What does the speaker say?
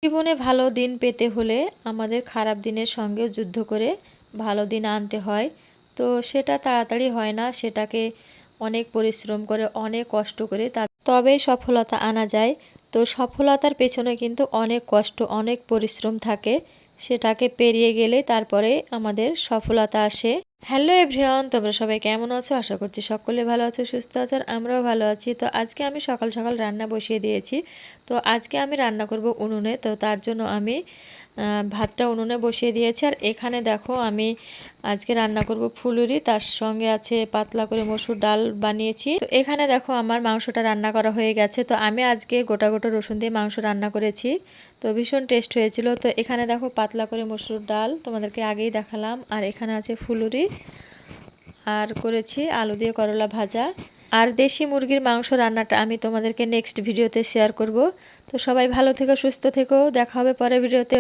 জীবনে ভালো দিন পেতে হলে আমাদের খারাপ দিনের সঙ্গে যুদ্ধ করে ভালো দিন আনতে হয়। তো সেটা তাড়াতাড়ি হয় না, সেটাকে অনেক পরিশ্রম করে অনেক কষ্ট করে তবেই সফলতা আনা যায়। তো সফলতার পেছনে কিন্তু অনেক কষ্ট অনেক পরিশ্রম থাকে, সেটাকে পেরিয়ে গেলে তারপরে আমাদের সফলতা আসে। হ্যালো এভরিওয়ান, তোমরা সবাই কেমন আছো? আশা করছি সকলে ভালো আছো, সুস্থ আছো, আর আমরাও ভালো আছি। তো আজকে আমি সকাল সকাল রান্না বসিয়ে দিয়েছি। তো আজকে আমি রান্না করব উনুনে। তো তার জন্য আমি ভাতটা উনুনে বসিয়ে দিয়েছি। আর এখানে দেখো আমি আজকে রান্না করব ফুলুরি, তার সঙ্গে আছে পাতলা করে মসুর ডাল বানিয়েছি। তো এখানে দেখো আমার মাংসটা রান্না করা হয়ে গেছে। তো আমি আজকে গোটা গোটা রসুন দিয়ে মাংস রান্না করেছি, তো ভীষণ টেস্ট হয়েছিল। তো এখানে দেখো পাতলা করে মসুর ডাল তোমাদেরকে আগেই দেখালাম, আর এখানে আছে ফুলুরি, আর করেছি আলু দিয়ে করলা ভাজা। আর দেশি মুরগির মাংস রান্নাটা আমি তোমাদেরকে নেক্সট ভিডিওতে শেয়ার করব। তো সবাই ভালো থেকো, সুস্থ থেকো, দেখা হবে পরের ভিডিওতে।